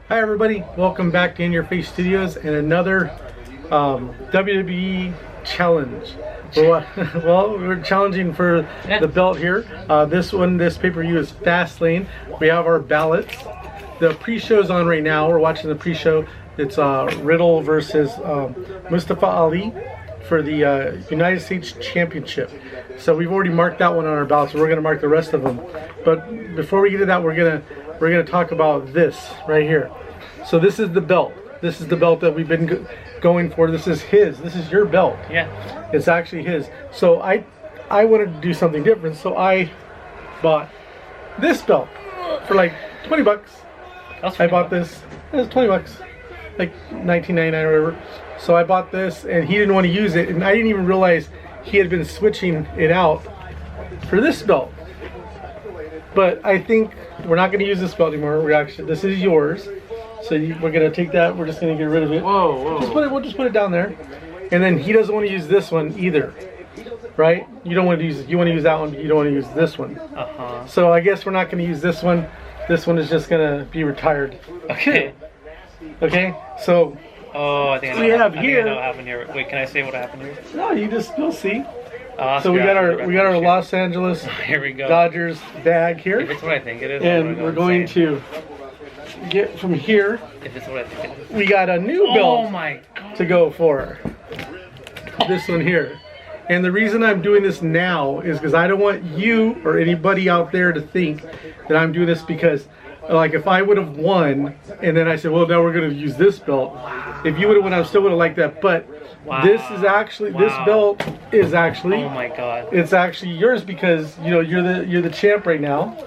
Hi everybody, welcome back to In Your Face Studios and another WWE challenge. We're challenging for the belt here. This pay-per-view is Fastlane. We have our ballots. The pre-show's on right now. We're watching the pre-show. It's Riddle versus Mustafa Ali for the United States Championship. So we've already marked that one on our ballot, so we're going to mark the rest of them. But before we get to that, we're gonna talk about this right here. So this is the belt. This is the belt that we've been going for. This is his. This is your belt. Yeah. It's actually his. So I wanted to do something different. So I bought this belt for like 20 bucks. I bought this. It was 20 bucks, like 19.99 or whatever. So I bought this, and he didn't want to use it, and I didn't even realize he had been switching it out for this belt. But I think we're not going to use this belt anymore. This is yours. So we're going to take that. We're just going to get rid of it. Whoa. We'll just put it down there. And then he doesn't want to use this one either. Right? You don't want to use it. You want to use that one, but you don't want to use this one. So I guess we're not going to use this one. This one is just going to be retired. Okay. Okay? So I think I know what happened here. Wait, can I say what happened here? No, you'll see. So we got our Los Angeles here we go. Dodgers bag here. If it's what I think it is. And we're going to get from here. If it's what I think it is. We got a new belt Oh my God. to go for. This one here. And the reason I'm doing this now is because I don't want you or anybody out there to think that I'm doing this because, like, if I would have won and then I said, well, now we're going to use this belt. If you would have won, I still would have liked that. But this is actually, this belt is actually, oh my God, it's actually yours because you're the champ right now.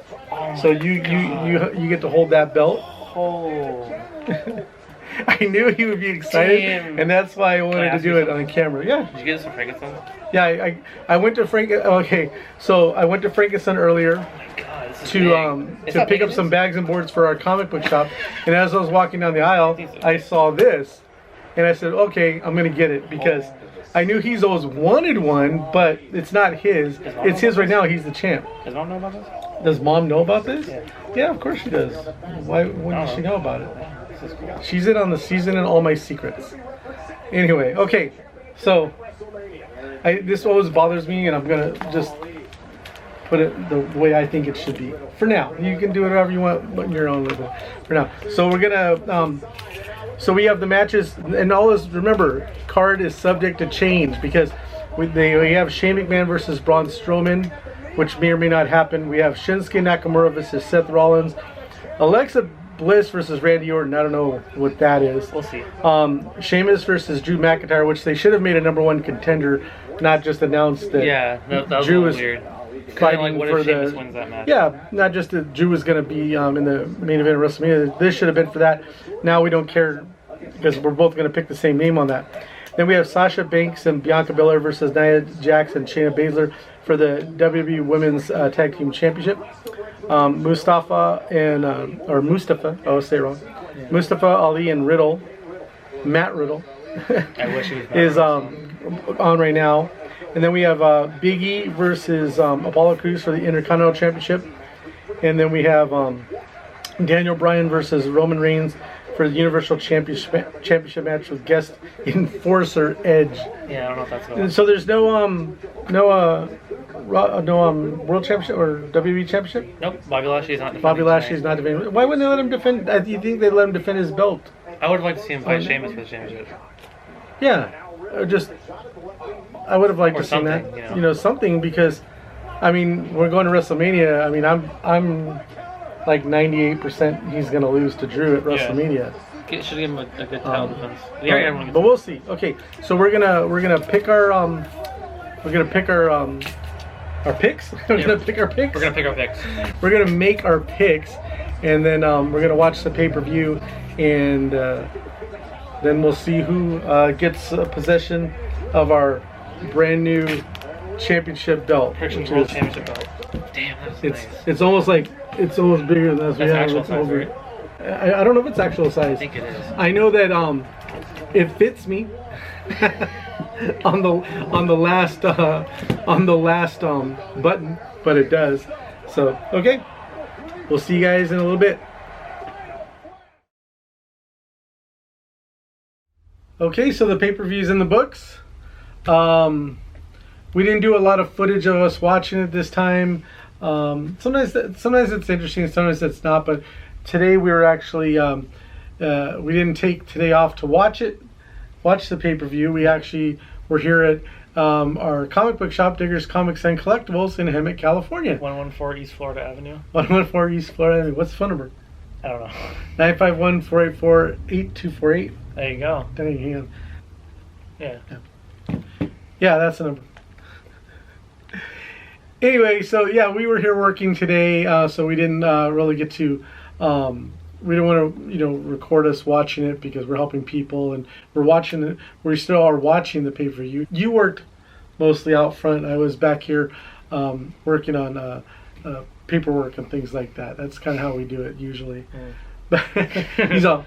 So you get to hold that belt. Oh. I knew he would be excited, and that's why I wanted to do it on camera. Yeah. Did you get this from Frankenstein? Yeah, I went to Okay, so I went to Frankenstein earlier. Oh my God, to pick up some bags and boards for our comic book shop, and as I was walking down the aisle, I saw this, and I said, okay, I'm gonna get it because I knew he's always wanted one, but it's not his. It's his right now. He's the champ. Does Mom know about this? Does Mom know about this? Yeah. Yeah, of course she does. Why wouldn't she know about it? She's in on the season and all my secrets. Anyway, okay, so this always bothers me, and I'm gonna just put it the way I think it should be. For now, you can do whatever you want, but in your own level. For now, so we're gonna. So we have the matches, and always remember, card is subject to change because we have Shane McMahon versus Braun Strowman, which may or may not happen. We have Shinsuke Nakamura versus Seth Rollins, Alexa Bliss versus Randy Orton. I don't know what that is. We'll see. Sheamus versus Drew McIntyre, which they should have made a #1 contender, not just announced that. Yeah, that was Drew a little weird. Fighting what for if Sheamus wins that match? Yeah, not just that Drew was going to be in the main event of WrestleMania. This should have been for that. Now we don't care because we're both going to pick the same name on that. Then we have Sasha Banks and Bianca Belair versus Nia Jax and Shayna Baszler for the WWE Women's Tag Team Championship. Mustafa, I'll say it wrong. Yeah. Mustafa Ali and Riddle, Matt Riddle, I wish he was is on right now. And then we have Big E versus Apollo Crews for the Intercontinental Championship. And then we have Daniel Bryan versus Roman Reigns for the Universal Championship match with guest enforcer Edge. Yeah, I don't know if that's what. So there's no World Championship or WWE Championship? Nope, Bobby Lashley's not defending. Bobby Lashley's not defending. Why wouldn't they let him defend? Do you think they'd let him defend his belt? I would have liked to see him fight Sheamus for the championship. Yeah, I would have liked to see that. Something because, I mean, we're going to WrestleMania. I mean, I'm like 98% he's going to lose to Drew at WrestleMania. Yeah. Should give him a good title defense. But we'll see. Okay, so we're gonna pick our picks. We're gonna pick our picks. We're gonna pick our picks. We're gonna make our picks, and then we're gonna watch the pay-per-view, and then we'll see who gets possession of our brand new championship belt. World Championship belt. Damn, that's nice. It's almost bigger than us. That's actual size, right? I don't know if it's actual size. I think it is. I know that it fits me on the last button, but it does. So okay, we'll see you guys in a little bit. Okay, so the pay-per-view's in the books. We didn't do a lot of footage of us watching it this time. Sometimes it's interesting, sometimes it's not. But today we were actually we didn't take today off to watch the pay-per-view. We actually were here at our comic book shop, Diggers Comics and Collectibles in Hemet, California. 114 East Florida Avenue. 114 East Florida Avenue. What's the phone number? I don't know. 951-484-8248. There you go. Hang on. Yeah, that's the number. Anyway, so yeah, we were here working today, so we didn't really get to. We don't want to, record us watching it because we're helping people and we're watching it. We still are watching the pay-per-view. You worked mostly out front. I was back here working on paperwork and things like that. That's kind of how we do it usually. He's all,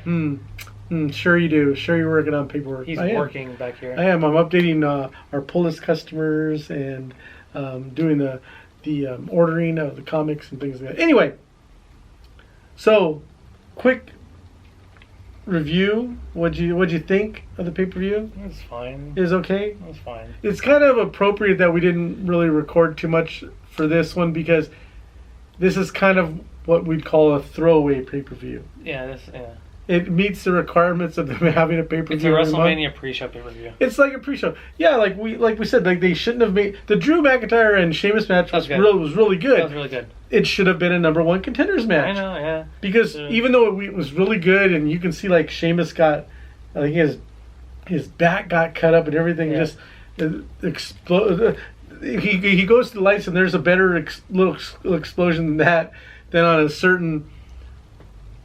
sure you do. Sure you're working on paperwork. He's working back here. I am. I'm updating our pull list customers and doing the ordering of the comics and things like that. Anyway, so quick review. What'd you think of the pay-per-view? It was fine. It was okay? It was fine. It's kind of appropriate that we didn't really record too much for this one because this is kind of what we'd call a throwaway pay-per-view. Yeah, It meets the requirements of them having a pay-per-view. It's a WrestleMania pre-show pay-per-view. It's like a pre-show. Yeah, like we said, like they shouldn't have made the Drew McIntyre and Sheamus match was really good. That was really good. It should have been a number one contenders match. I know, yeah. Because even though it was really good, and you can see like Sheamus got, I think his back got cut up and everything just exploded. He goes to the lights and there's a better little explosion than that than on a certain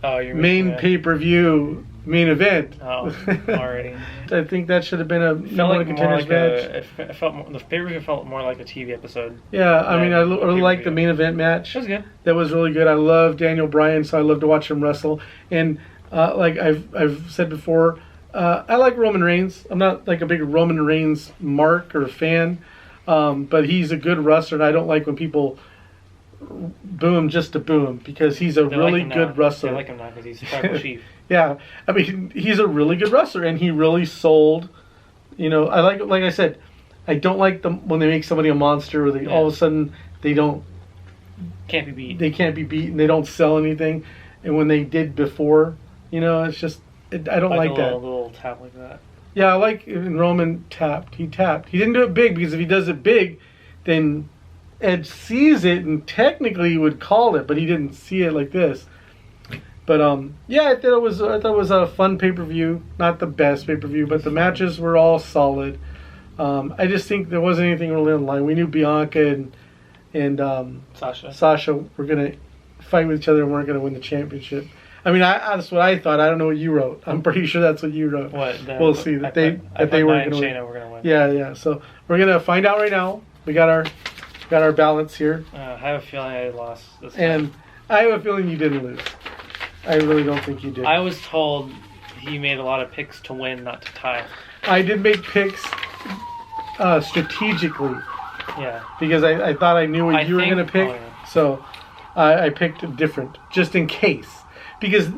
main pay-per-view main event. Oh, already. I think that should have been a number one contenders match. The pay-per-view felt more like a TV episode. Yeah, I mean, I really liked the main event match. It was good. That was really good. I love Daniel Bryan, so I love to watch him wrestle. And like I've said before, I like Roman Reigns. I'm not like a big Roman Reigns mark or fan, but he's a good wrestler, and I don't like when people boo him just to boo him because he's a really good wrestler. I like him now because he's tribal chief. Yeah, I mean, he's a really good wrestler, and he really sold. I like I said, I don't like them when they make somebody a monster, or all of a sudden they can't be beat. They can't be beaten. They don't sell anything, and when they did before, it's just I don't like that. A little tap like that. Yeah, I like when Roman tapped. He tapped. He didn't do it big because if he does it big, then Ed sees it and technically would call it, but he didn't see it like this. But I thought it was a fun pay-per-view. Not the best pay-per-view, but the matches were all solid. I just think there wasn't anything really on the line. We knew Bianca and Sasha were gonna fight with each other and weren't gonna win the championship. I mean, that's what I thought. I don't know what you wrote. I'm pretty sure that's what you wrote. We'll see that they weren't gonna win. Yeah. So we're gonna find out right now. We got our ballots here. I have a feeling I lost this time. And I have a feeling you didn't lose. I really don't think you did. I was told he made a lot of picks to win, not to tie. I did make picks strategically. Yeah. Because I thought I knew what you were going to pick. So I picked different, just in case. Because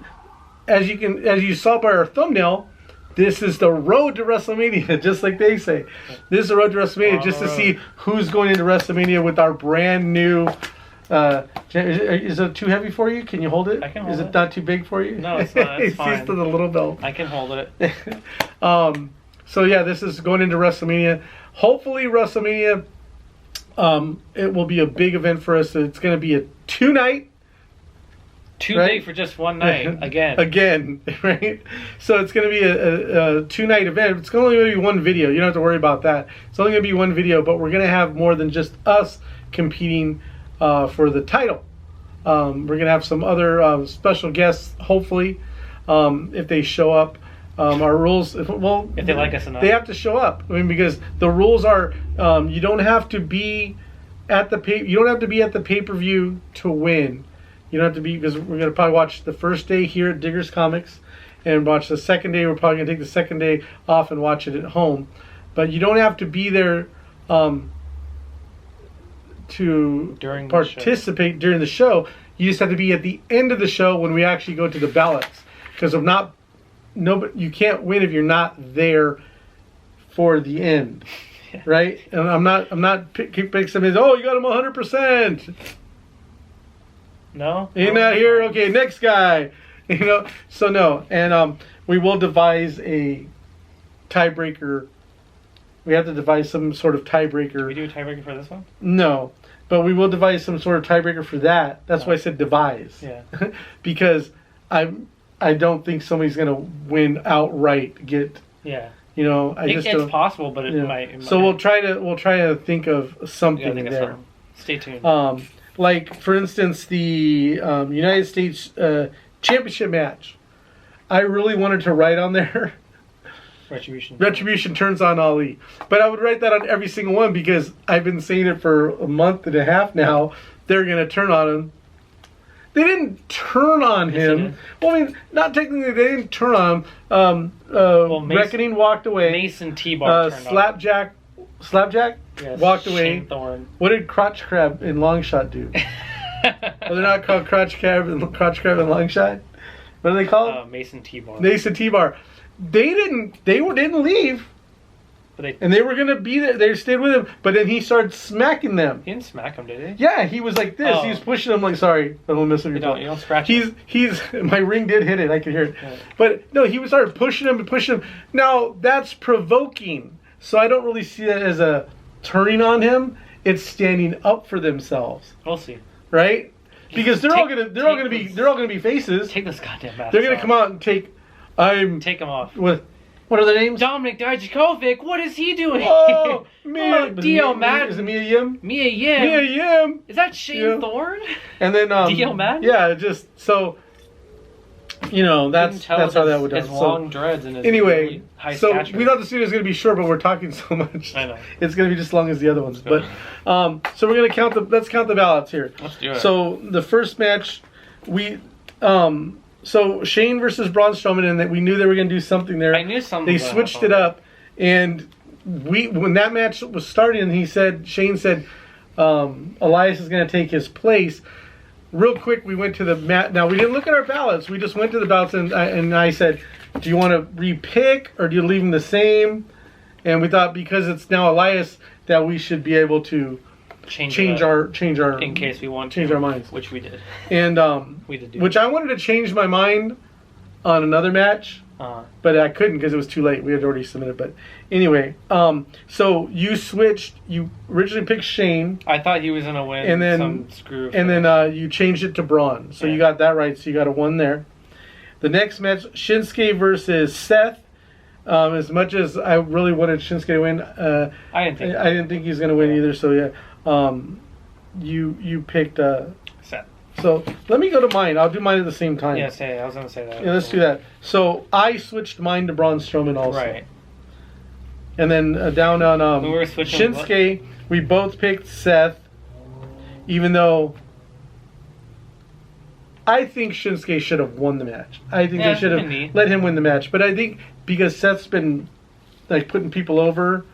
as you saw by our thumbnail, this is the road to WrestleMania, just like they say. This is the road to WrestleMania, just to see who's going into WrestleMania with our brand new. Is it too heavy for you? Can you hold it? I can hold it. Is it not too big for you? No, it's not. It's fine. It's to the little belt. I can hold it. So yeah, this is going into WrestleMania. Hopefully WrestleMania, it will be a big event for us. It's going to be a 2-night. Too big for just one night, Again, right? So it's going to be a 2-night event. It's only going to be one video. You don't have to worry about that. It's only going to be one video, but we're going to have more than just us competing for the title. We're going to have some other special guests, hopefully, if they show up. Our rules, if they like us enough, they have to show up. I mean, because the rules are, you don't have to be at the pay-per-view to win. You don't have to be, because we're going to probably watch the first day here at Diggers Comics and watch the second day. We're probably going to take the second day off and watch it at home. But you don't have to be there to participate during the show. You just have to be at the end of the show when we actually go to the ballots. Because you can't win if you're not there for the end, right? And I'm not picking somebody. Oh, you got him 100%. No, he's not here. Okay, next guy. So no, and we will devise a tiebreaker. We have to devise some sort of tiebreaker. Did we do a tiebreaker for this one? No, but we will devise some sort of tiebreaker for that. That's why I said devise. Yeah. Because I don't think somebody's gonna win outright. Yeah. It's possible, but it might. So we'll try to think of something there. Stay tuned. Like for instance, the United States Championship match. I really wanted to write on there. Retribution turns on Ali. But I would write that on every single one because I've been saying it for a month and a half now. They're going to turn on him. They didn't turn on him. Well, I mean, not technically, they didn't turn on him. Reckoning walked away. Mason T-Bar turned Slapjack yes, walked away. Shane Thorne. What did Crotch Crab and Longshot do? Well, they're not called Crotch Crab and Longshot. What are they called? Mason T-Bar. Mason T-Bar. They didn't leave. And they were going to be there. They stayed with him. But then he started smacking them. He didn't smack him, did he? Yeah, he was like this. Oh. He was pushing them like, sorry, I don't mess with your You don't scratch him. My ring did hit it. I could hear it. Yeah. But no, he started pushing him and pushing him. Now, that's provoking. So I don't really see that as a turning on him. It's standing up for themselves. We'll see. Right? Because they're all gonna be faces. Take this goddamn mask. They're gonna come out and take them off. What are their names? Dominic Dijakovic. What is he doing? Oh, Mia. Dio Madden. Is it Mia Yim? Mia Yim. Mia Yim. Is that Shane Thorne? And then Dio Madden. Yeah, just so. That's how that would. His long dreads and his anyway. Really high so stature. we thought the studio was going to be short, but we're talking so much. I know. It's going to be just as long as the other ones. But so we're going to let's count the ballots here. Let's do it. So the first match, so Shane versus Braun Strowman, and that we knew they were going to do something there. I knew something. They switched it up, and when that match was starting, Shane said, Elias is going to take his place. Real quick, we went to the mat. Now, we didn't look at our ballots. We just went to the ballots, and I said, do you want to re-pick, or do you leave them the same? And we thought, because it's now Elias, that we should be able to change our in case we want to change our minds, which we did. And we did do which I wanted to change my mind on another match, but I couldn't because it was too late. We had already submitted. But anyway, so you switched. You originally picked Shane. I thought he was gonna win. And then some screw. And then you changed it to Braun. So you got that right. So you got a 1 there. The next match, Shinsuke versus Seth. As much as I really wanted Shinsuke to win, I didn't think he was going to win either. So yeah, you picked Seth. So let me go to mine. I'll do mine at the same time. Yeah, I was going to say that. Yeah, let's do that. So I switched mine to Braun Strowman also. Right. And then down on we were switching Shinsuke, we both picked Seth, even though I think Shinsuke should have won the match. I think they should have let him win the match. But I think because Seth's been like putting people over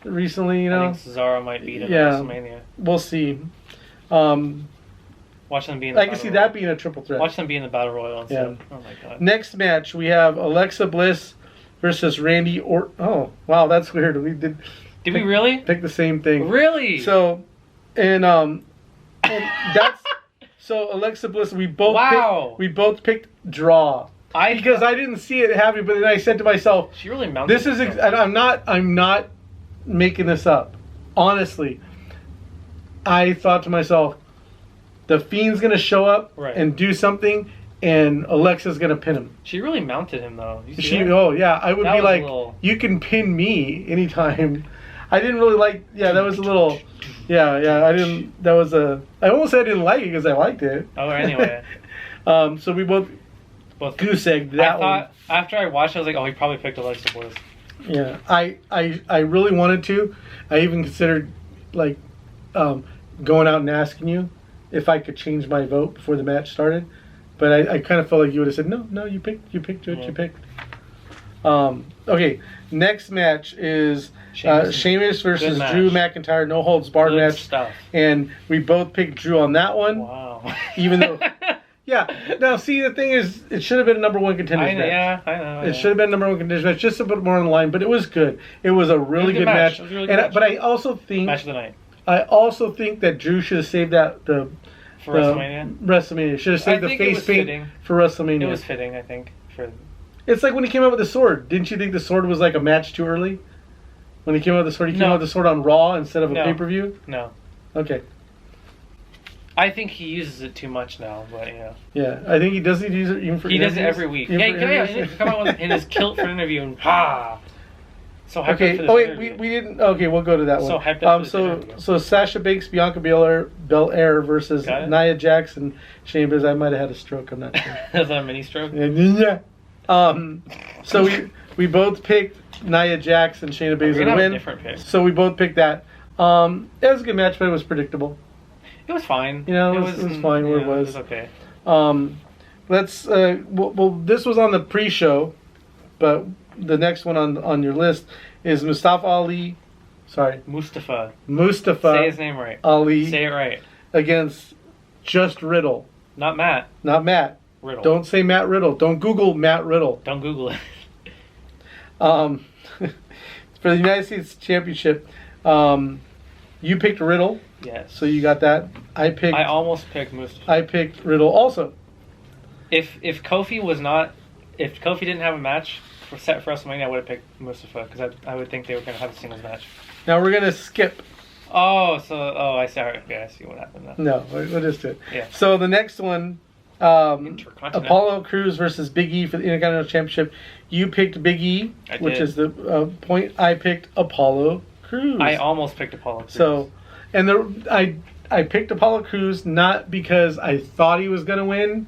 recently, I think Cesaro might beat him at WrestleMania. We'll see. Watch them be in the I can see that being a triple threat. Watch them be in the Battle Royal instead. Oh my god. Next match, we have Alexa Bliss versus Randy Orton. Oh, wow, that's weird. We did we really? Pick the same thing. Really? So, and that's... So Alexa Bliss, we both picked draw. Because I didn't see it happening, but then I said to myself, she really mounted this is I'm not making this up. Honestly, I thought to myself, the Fiend's gonna show up and do something, and Alexa's gonna pin him. She really mounted him though. Oh yeah, I would be like, you can pin me anytime. I didn't really like. Yeah, that was a little. Yeah. I didn't. That was a. I almost said I didn't like it because I liked it. Oh, anyway. So we both goose egged that one. After I watched, I was like, oh, he probably picked Alexa Bliss. Yeah, I really wanted to. I even considered like going out and asking you if I could change my vote before the match started, but I kind of felt like you would have said no. You picked what you picked. Okay, next match is Sheamus versus Drew McIntyre, no holds barred match. Stuff. And we both picked Drew on that one. Wow. Even Yeah. Now, see, the thing is, it should have been a number one contenders match. Yeah, I know. It should have been number one contenders match, just a bit more on the line, but it was good. It was a really good match. It was a really good match. But I also think match of the night. I also think that Drew should have saved that for WrestleMania. WrestleMania should have saved the face paint for WrestleMania. It was fitting, I think. It's like when he came out with the sword. Didn't you think the sword was like a match too early? When he came out with the sword, he came out with the sword on Raw instead of a pay-per-view? No. Okay. I think he uses it too much now, but yeah. Yeah, I think he doesn't use it even for interviews. He does it every week. Yeah, come out in his kilt for an interview and So hyped up for this interview. we didn't. Okay, we'll go to that one. So hyped up for this so Sasha Banks, Bianca Belair versus Nia Jax and Shayna Baszler. I might have had a stroke. I'm not sure. Is that a mini stroke? Yeah. So we both picked Nia Jax and Shayna Baszler to win. Different picks. So we both picked that. It was a good match, but it was predictable. It was fine. You know, it was fine where it was. It was okay. Let's. Well, this was on the pre-show, but the next one on your list is Mustafa Ali. Sorry, Mustafa. Say his name right. Ali. Say it right. Against just Riddle. Not Matt. Not Matt. Riddle. Don't say Matt Riddle. Don't Google Matt Riddle. Don't Google it. For the United States Championship, you picked Riddle. Yes. So you got that. I almost picked Mustafa. I picked Riddle also. If Kofi didn't have a match for WrestleMania, I would have picked Mustafa because I would think they were going to have a singles match. Now we're going to skip. I see. Okay, I see what happened now. No, we'll just do it. Yeah. So the next one, Apollo Crews versus Big E for the Intercontinental Championship. You picked Big E, which is the point. I picked Apollo Crews. I almost picked Apollo Crews. So, and I picked Apollo Crews not because I thought he was going to win.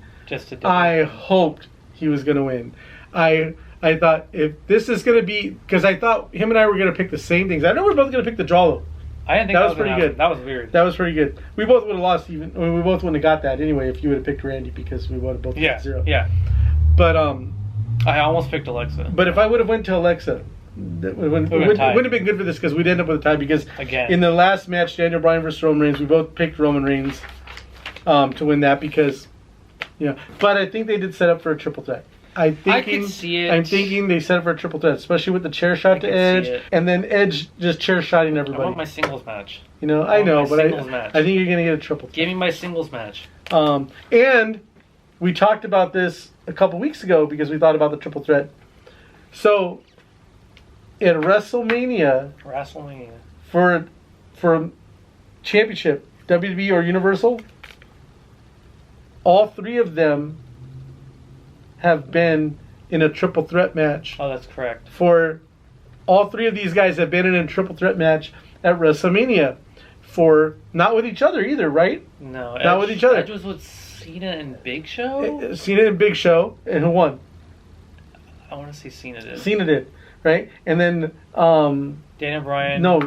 I hoped he was going to win. I thought if this is going to be, because I thought him and I were going to pick the same things. I know we're both going to pick the draw though. I didn't think that was pretty good. That was weird. That was pretty good. We both would have lost even. I mean, we both wouldn't have got that anyway if you would have picked Randy because we would have both picked 0. Yeah. But I almost picked Alexa. But if I would have went to Alexa, it wouldn't have been good for this because we'd end up with a tie because in the last match, Daniel Bryan versus Roman Reigns, we both picked Roman Reigns to win that because, But I think they did set up for a triple threat. I could see it. I'm thinking they set up for a triple threat, especially with the chair shot to Edge, and then Edge just chair shotting everybody. I want my singles match. I know, but I think you're going to get a triple threat. Give me my singles match. And we talked about this a couple weeks ago because we thought about the triple threat. So, at WrestleMania, for championship, WWE or Universal, all three of them have been in a triple threat match. Oh, that's correct. For all three of these guys have been in a triple threat match at WrestleMania. For not with each other either, right? No, not with each other. Edge was with Cena and Big Show. Cena and Big Show, and who won? I want to say Cena did. Cena did, right? And then Daniel Bryan. No,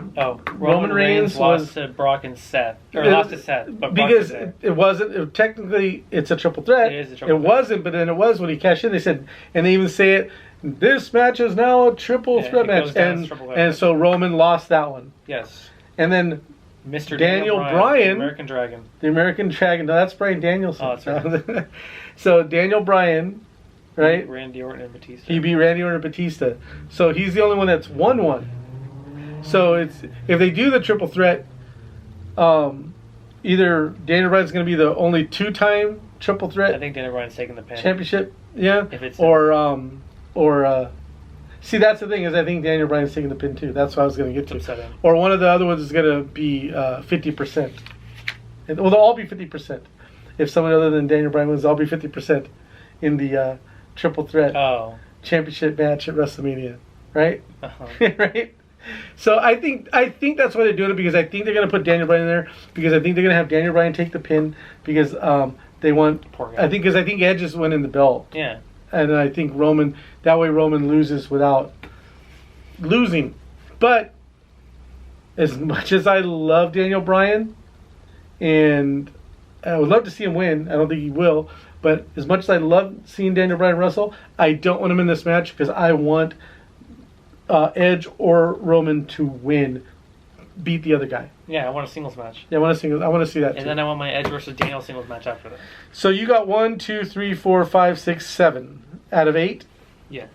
Roman Reigns lost to Brock and Seth, or lost to Seth, but because it wasn't technically it's a triple threat. It is a triple threat. It wasn't, but then it was when he cashed in. They said, and they even say it. This match is now a triple threat match, and so Roman lost that one. Yes. And then Mr. Daniel Bryan, the American Dragon. The American Dragon. No, that's Bryan Danielson. Oh, that's right. So Daniel Bryan, right? Randy Orton and Batista. He beat Randy Orton and Batista. So he's the only one that's won one. So it's if they do the triple threat, either Daniel Bryan's going to be the only 2-time triple threat. I think Daniel Bryan's taking the pin. Championship, yeah. If it's see, that's the thing is I think Daniel Bryan's taking the pin too. That's what I was going to get to. Upsetting. Or one of the other ones is going to be 50%. Well, they'll all be 50%. If someone other than Daniel Bryan wins, they'll all be 50% in the triple threat championship match at WrestleMania, right? Right. So I think that's why they're doing it because I think they're going to put Daniel Bryan in there because I think they're going to have Daniel Bryan take the pin because they want. I think Edge is winning the belt. Yeah. And I think Roman loses without losing. But as much as I love Daniel Bryan, and I would love to see him win, I don't think he will. But as much as I love seeing Daniel Bryan wrestle, I don't want him in this match because I want Edge or Roman to win beat the other guy. Yeah, I want a singles match. Yeah, I want to see that too. And then I want my Edge versus Daniel singles match after that. So you got 1, 2, 3, 4, 5, 6, 7 out of 8. Yeah.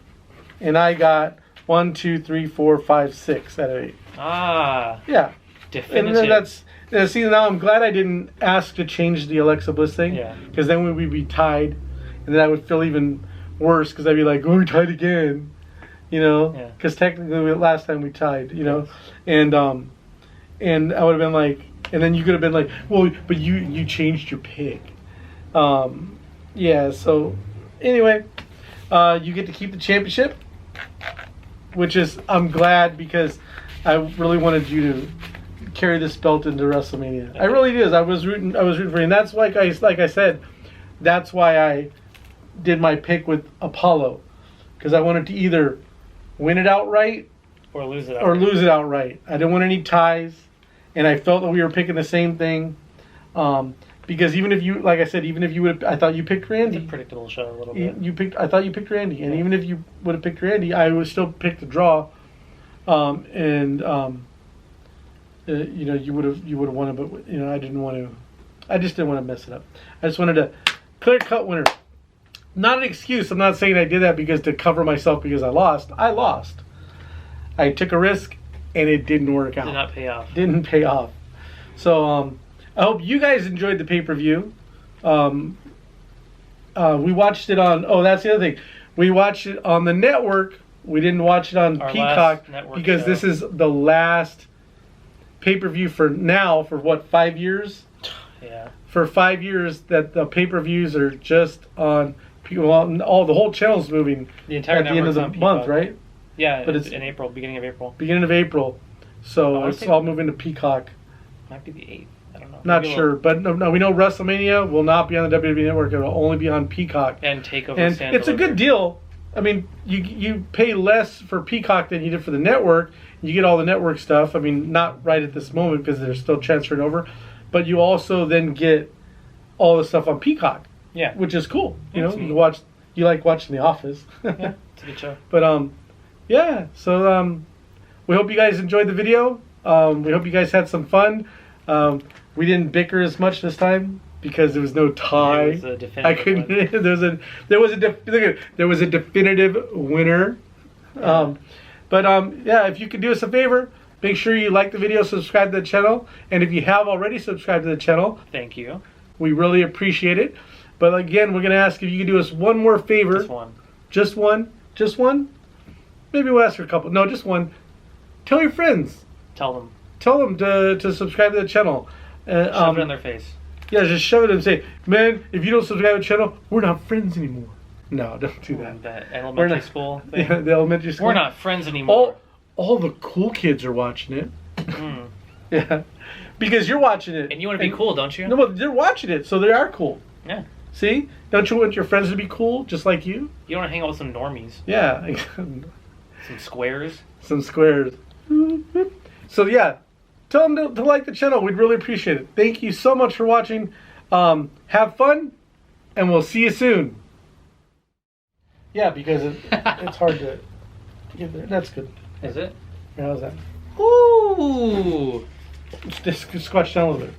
And I got 1, 2, 3, 4, 5, 6 out of 8. Ah. Yeah. Definitive. And then see, now I'm glad I didn't ask to change the Alexa Bliss thing. Yeah. Because then we would be tied, and then I would feel even worse because I'd be like, "Oh, we're tied again," you know. Yeah. Because technically, last time we tied, you know, and I would have been like, and then you could have been like, "Well, but you changed your pick." Yeah. So anyway, you get to keep the championship, which is I'm glad because I really wanted you to carry this belt into WrestleMania. I really did. I was rooting for you, and that's like I said, that's why I did my pick with Apollo, because I wanted to either win it outright or lose it outright. I didn't want any ties, and I felt that we were picking the same thing. Because even if you, like I said, even if you would, I thought you picked Randy. It's a predictable show a little bit. I thought you picked Randy, and even if you would have picked Randy, I would still pick the draw. You know, you would have won it, but you know, I just didn't want to mess it up. I just wanted a clear cut winner. Not an excuse. I'm not saying I did that because to cover myself because I lost. I lost. I took a risk and it didn't work out. Did not pay off. Didn't pay off. So I hope you guys enjoyed the pay-per-view. We watched it on. Oh, that's the other thing. We watched it on the network. We didn't watch it on Peacock because this is the last pay-per-view for what, 5 years? Yeah. For 5 years that the pay-per-views are just on. All the whole channel's moving the entire at the end of the month, right? Yeah, but it's in April, beginning of April. Beginning of April, so it's all moving to Peacock. Might be the 8th. I don't know. Not sure, but no, we know WrestleMania will not be on the WWE Network. It will only be on Peacock. And Takeover. And it's a good deal. I mean, you pay less for Peacock than you did for the network. You get all the network stuff. I mean, not right at this moment because they're still transferring over, but you also then get all the stuff on Peacock. Yeah, which is cool. You know, you watch. You like watching The Office. Yeah, it's a good show. But yeah. So we hope you guys enjoyed the video. We hope you guys had some fun. We didn't bicker as much this time because there was no tie. It was a definitive win. there was a definitive winner. Yeah, if you could do us a favor, make sure you like the video, subscribe to the channel, and if you have already subscribed to the channel, thank you. We really appreciate it. But again, we're going to ask if you could do us one more favor. Just one. Just one? Just one? Maybe we'll ask for a couple. No, just one. Tell your friends. Tell them. Tell them to subscribe to the channel. Shove it in their face. Yeah, just shove it and say, man, if you don't subscribe to the channel, we're not friends anymore. No, don't do that. That elementary school thing. Yeah, the elementary school. We're not friends anymore. All the cool kids are watching it. Yeah. Because you're watching it. And you want to be cool, don't you? No, but they're watching it, so they are cool. Yeah. See? Don't you want your friends to be cool, just like you? You don't want to hang out with some normies. Yeah. Some squares. Some squares. So yeah, tell them to like the channel. We'd really appreciate it. Thank you so much for watching. Have fun, and we'll see you soon. Yeah, because it's hard to get there. That's good. Is it? How's that? Ooh. Just squash down a little bit.